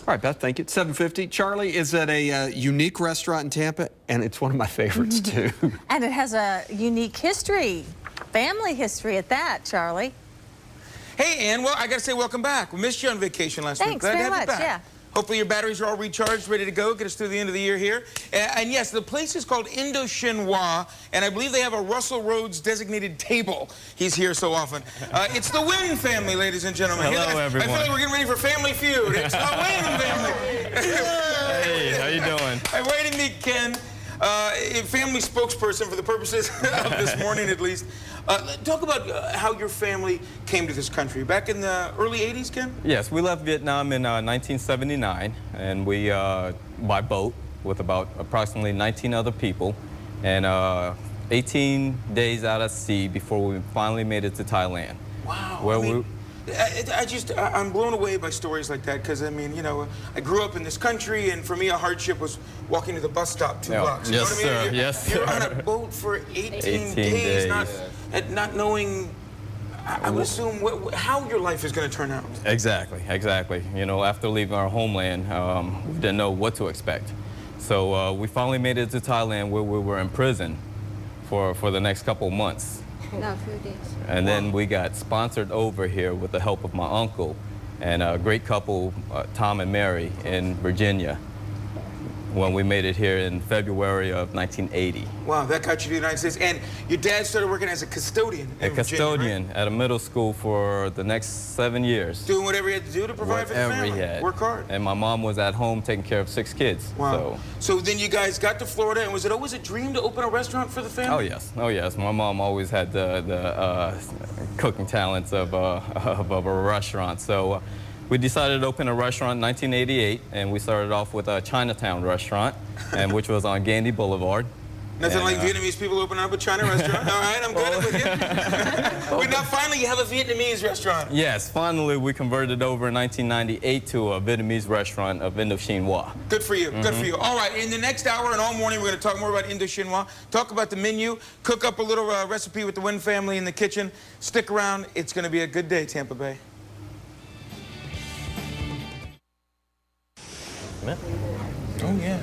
All right, Beth, thank you. 7:50. Charlie is at a unique restaurant in Tampa, and it's one of my favorites, too. And it has a unique history, family history at that, Charlie. Hey, Ann, well, I got to say welcome back. We missed you on vacation last week. Thanks Glad very to have much, you back. yeah. Hopefully your batteries are all recharged, ready to go, get us through the end of the year here. And yes, the place is called Indochinois, and I believe they have a Russell Rhodes designated table. He's here so often. It's the Huynh family, ladies and gentlemen. Hello, everyone. I feel like we're getting ready for Family Feud. It's the Huynh family. Hey, how you doing? I'm waiting to meet Ken, family spokesperson for the purposes of this morning at least. Talk about how your family came to this country. Back in the early 80s, Ken? Yes, we left Vietnam in 1979, and we, by boat, with about approximately 19 other people, and 18 days out at sea before we finally made it to Thailand. Wow. Where I'm blown away by stories like that because, I mean, you know, I grew up in this country, and for me, a hardship was walking to the bus stop 2 blocks. You know what I mean? You're on a boat for 18 days. Not knowing, I would assume, how your life is going to turn out. Exactly, exactly. You know, after leaving our homeland, we didn't know what to expect. So we finally made it to Thailand, where we were in prison for the next couple of months. No, a few days. And then we got sponsored over here with the help of my uncle and a great couple, Tom and Mary, in Virginia, when we made it here in February of 1980. Wow, that got you to the United States. And your dad started working as a custodian in Virginia, right? At a middle school for the next 7 years. Doing whatever he had to do to provide for the family. He had. Work hard. And my mom was at home taking care of 6 kids. Wow. So then you guys got to Florida, and was it always a dream to open a restaurant for the family? Oh, yes. Oh, yes. My mom always had the cooking talents of a restaurant. So we decided to open a restaurant in 1988, and we started off with a Chinatown restaurant, which was on Gandy Boulevard. Nothing like Vietnamese people opening up a China restaurant. All right, I'm good with you. But now finally you have a Vietnamese restaurant. Yes, finally we converted over in 1998 to a Vietnamese restaurant of Indochinois. Good for you, good for you. All right, in the next hour and all morning we're going to talk more about Indochinois, talk about the menu, cook up a little recipe with the Huynh family in the kitchen. Stick around, it's going to be a good day, Tampa Bay. Oh, yeah.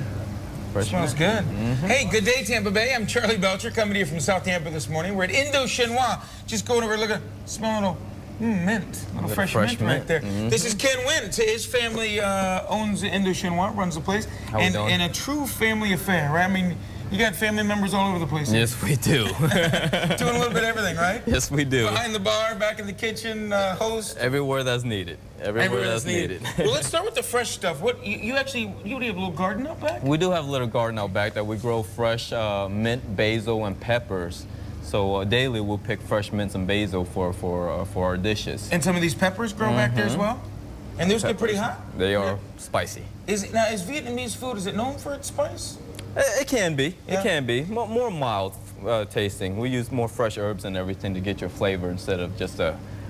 Smells good. Hey, good day, Tampa Bay. I'm Charlie Belcher, coming to you from South Tampa this morning. We're at Indochinois. Just going over, look at, smell a little mint, a little fresh mint right there. This is Ken Huynh. His family owns Indochinois, runs the place. And a true family affair, right? I mean, you got family members all over the place. Yes, we do. Doing a little bit of everything, right? Yes, we do. Behind the bar, back in the kitchen, host. Everywhere that's needed. Everywhere that's needed. Well, let's start with the fresh stuff. What you have a little garden out back? We do have a little garden out back that we grow fresh mint, basil, and peppers. So daily we'll pick fresh mints and basil for our dishes. And some of these peppers grow back there as well? And those get pretty hot? They are spicy. Is Vietnamese food, is it known for its spice? It can be. Yeah. It can be. More mild tasting. We use more fresh herbs and everything to get your flavor instead of just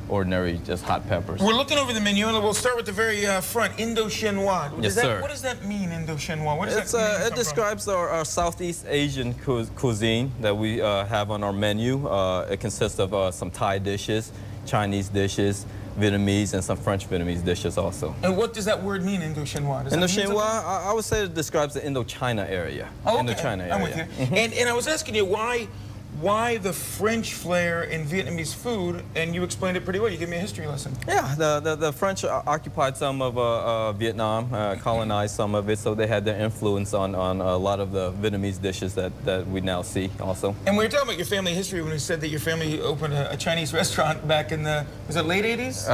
ordinary, just hot peppers. We're looking over the menu, and we'll start with the very front, Indochinois. Yes, sir. What does that mean, Indochinois? What does that mean? It describes our Southeast Asian cuisine that we have on our menu. It consists of some Thai dishes, Chinese dishes, Vietnamese, and some French Vietnamese dishes also. And what does that word mean, Indochinois? Indochinois, I would say it describes the Indochina area. Oh, okay. Indochina area. I'm with you. And I was asking you why the French flair in Vietnamese food, and you explained it pretty well. You gave me a history lesson. Yeah, the French occupied some of Vietnam, colonized some of it, so they had their influence on a lot of the Vietnamese dishes that we now see also. And we were talking about your family history when we said that your family opened a Chinese restaurant back in the, was it late 80s?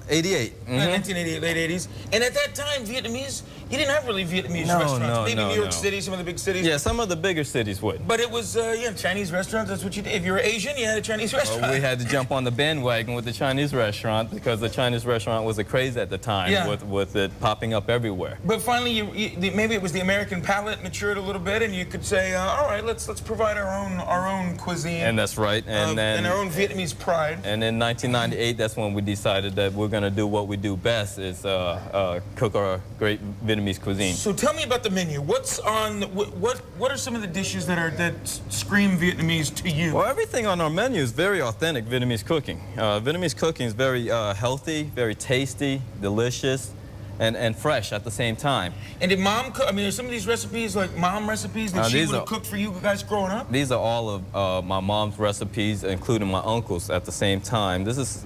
88. 1988, late 80s. And at that time, Vietnamese, you didn't have really Vietnamese restaurants. Maybe New York City, some of the big cities. Yeah, some of the bigger cities would. But it was, yeah, Chinese restaurants, that's what you did. If you were Asian, you had a Chinese restaurant. Well, we had to jump on the bandwagon with the Chinese restaurant because the Chinese restaurant was a craze at the time, with it popping up everywhere. But finally, maybe it was the American palate matured a little bit, and you could say, all right, let's provide our own cuisine. And that's right. And our own Vietnamese pride. And in 1998, that's when we decided that we're going to do what we do best, is cook our great Vietnamese cuisine. So tell me about the menu. What's on? What are some of the dishes that scream Vietnamese to you? Well, everything on our menu is very authentic Vietnamese cooking. Vietnamese cooking is very healthy, very tasty, delicious. and fresh at the same time. And did mom cook? I mean, are some of these recipes like mom recipes that she would have cooked for you guys growing up? These are all of my mom's recipes, including my uncle's at the same time. This is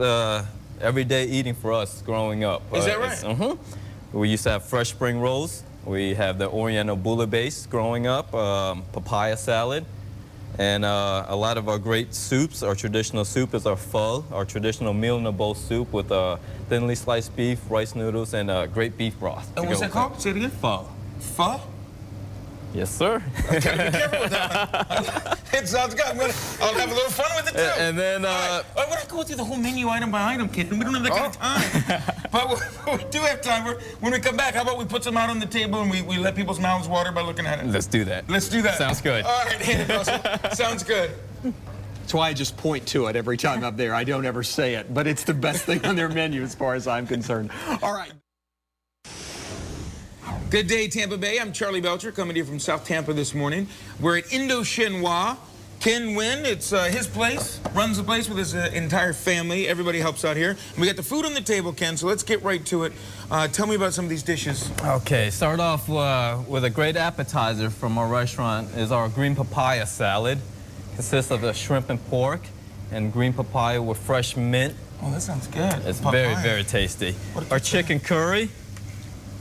everyday eating for us growing up. Is that right? We used to have fresh spring rolls. We have the Oriental bouillabaisse growing up, papaya salad, and a lot of our great soups. Our traditional soup is our pho, our traditional meal in a bowl soup with thinly sliced beef, rice noodles, and great beef broth. And what's that called? Say it again. Pho. Pho? Yes, sir. Okay, be careful with that. It sounds good. I'll have a little fun with it, too. And then... I want to go through the whole menu item by item, kid. We don't have that kind of time. But we do have time. When we come back, how about we put some out on the table and we let people's mouths water by looking at it? Let's do that. Let's do that. Sounds good. All right, Russell. Sounds good. That's why I just point to it every time I'm there. I don't ever say it, but it's the best thing on their menu as far as I'm concerned. All right. Good day, Tampa Bay. I'm Charlie Belcher, coming to you from South Tampa this morning. We're at Indochinois. Ken Huynh, it's his place, runs the place with his entire family. Everybody helps out here. And we got the food on the table, Ken, so let's get right to it. Tell me about some of these dishes. Okay, start off with a great appetizer from our restaurant is our green papaya salad. Consists of the shrimp and pork and green papaya with fresh mint. Oh, that sounds good. It's very, very tasty. Our chicken curry.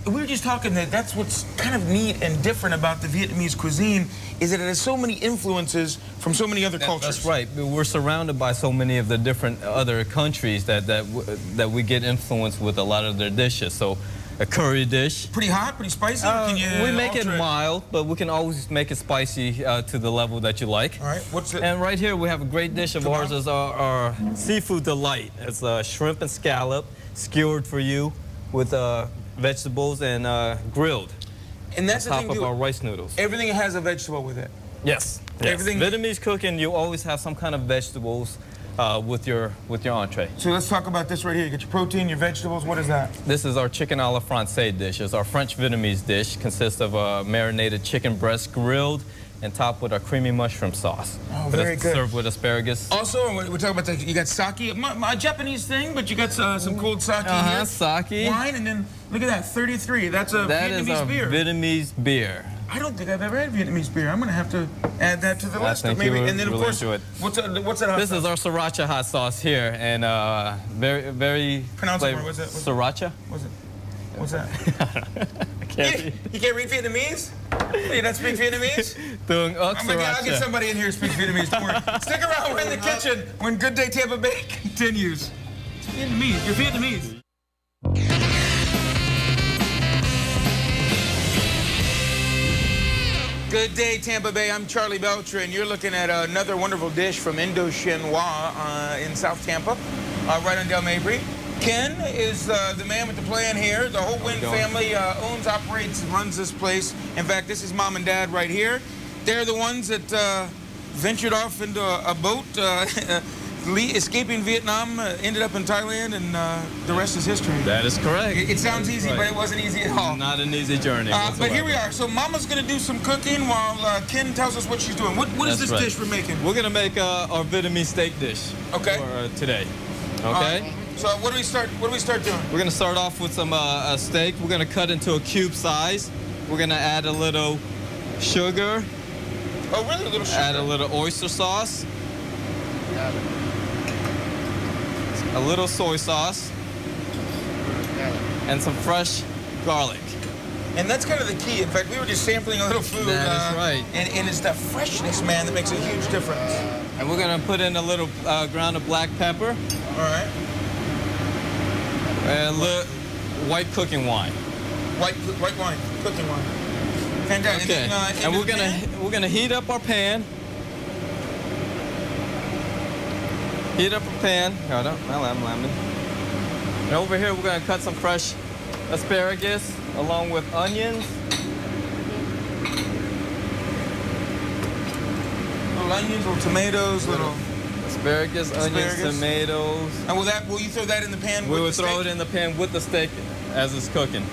We were just talking that that's what's kind of neat and different about the Vietnamese cuisine is that it has so many influences from so many other cultures. That's right. We're surrounded by so many of the different other countries that we get influenced with a lot of their dishes. So a curry dish. Pretty hot, pretty spicy? Or can you we make it mild, but we can always make it spicy to the level that you like. All right, what's it? And right here we have a great dish of ours is our seafood delight. It's shrimp and scallop, skewered for you with vegetables and grilled. And that's on the top thing, of our rice noodles. Everything has a vegetable with it. Yes. Everything. Vietnamese cooking, you always have some kind of vegetables with your entree. So let's talk about this right here. You get your protein, your vegetables. What is that? This is our chicken a la francais dish. It's our French Vietnamese dish. Consists of marinated chicken breast grilled and topped with our creamy mushroom sauce. Oh, very good. Served with asparagus. Also, we're talking about you got sake, my Japanese thing, but you got some cold sake here. Sake. Wine, and then look at that, 33. That's a Vietnamese beer. Vietnamese beer. I don't think I've ever had Vietnamese beer. I'm gonna have to add that to the list. Maybe. And then of course, what's that hot This sauce? is our sriracha hot sauce here, and very Pronounce it. What's that? Sriracha. What's that? I can't. You can't read Vietnamese? You don't speak Vietnamese? I'll get somebody in here who speaks Vietnamese. Don't worry. Stick around. We're in the kitchen when Good Day Tampa Bay continues. It's Vietnamese. You're Vietnamese. Good day, Tampa Bay. I'm Charlie Belcher, and you're looking at another wonderful dish from Indochinois in South Tampa, right on Del Mabry. Ken is the man with the plan here. The whole Huynh family owns, operates, and runs this place. In fact, this is mom and dad right here. They're the ones that ventured off into a boat, escaping Vietnam, ended up in Thailand, and the rest is history. That is correct. It sounds easy, but it wasn't easy at all. Not an easy journey. But here we are. So Mama's going to do some cooking while Ken tells us what she's doing. What is this dish we're making? We're going to make our Vietnamese steak dish for today. Okay? So what do we start doing? We're going to start off with some steak. We're going to cut into a cube size. We're going to add a little sugar. Oh, really? A little sugar? Add a little oyster sauce. A little soy sauce. And some fresh garlic. And that's kind of the key. In fact, we were just sampling a little food. That is right. And it's the freshness, man, that makes a huge difference. And we're going to put in a little ground black pepper. All right. And white cooking wine. White wine, cooking wine. Fantastic. Okay. And we're gonna heat up our pan. Heat up our pan. And over here we're gonna cut some fresh asparagus along with onions. Little onions, little tomatoes, little asparagus, onions, tomatoes. And will you throw that in the pan? We will throw it in the pan with the steak as it's cooking.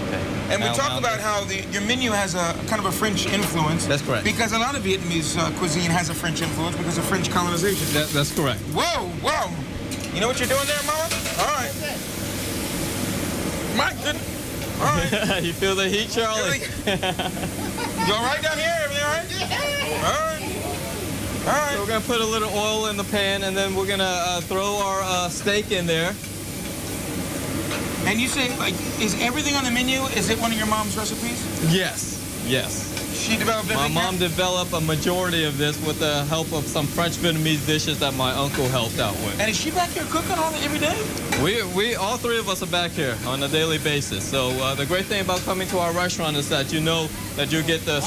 Okay. And we talked about how your menu has a kind of a French influence. That's correct. Because a lot of Vietnamese cuisine has a French influence because of French colonization. That's correct. Whoa. You know what you're doing there, Mama? All right. My goodness. All right. You feel the heat, Charlie? You all right down here? Everything all right? All right. All right. So we're gonna put a little oil in the pan, and then we're gonna throw our steak in there. And you say, like, is everything on the menu, is it one of your mom's recipes? Yes, yes. She developed My everything? mom developed a majority of this with the help of some French Vietnamese dishes that my uncle helped out with. And is she back here cooking all every day? We all three of us are back here on a daily basis. So the great thing about coming to our restaurant is that you know that you get the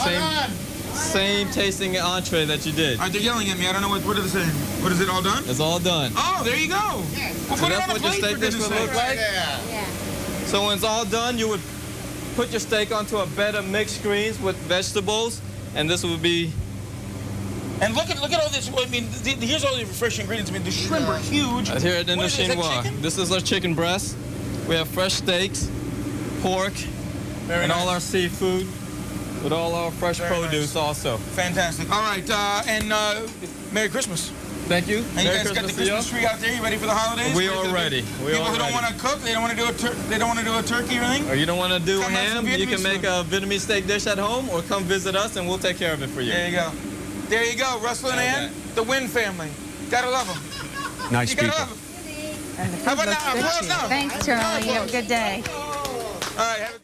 same tasting entree that you did. All right, they're yelling at me. I don't know what are they saying. What, is it all done? It's all done. Oh, there you go. Well, So put it that's on a what your plate, steak for dish goodness would look sakes. like. So when it's all done, you would put your steak onto a bed of mixed greens with vegetables, and this would be. And look at all this. I mean, here's all the refreshing ingredients. I mean, the shrimp are huge. Here at What is it, is that Indochinois. chicken? This is our chicken breast. We have fresh steaks, pork, Very and nice. all our seafood with all our fresh Very produce nice. also. Fantastic. All right, and Merry Christmas. Thank you. And you Merry guys got the Christmas to you. Christmas tree out there. You ready for the holidays? We for are the ready. We people are who don't ready. want to cook, they don't want to do a turkey or anything. Or you don't want to do Come have some ham, you can Vietnamese make food. a Vietnamese steak dish at home, or come visit us and we'll take care of it for you. There you go. There you go. Russell and Ann, the Huynh family. Gotta love them. Nice You gotta people. love them. And the How food about looks now? good Applause too. now. Thanks, Charlie. You have a good day. All right. Have a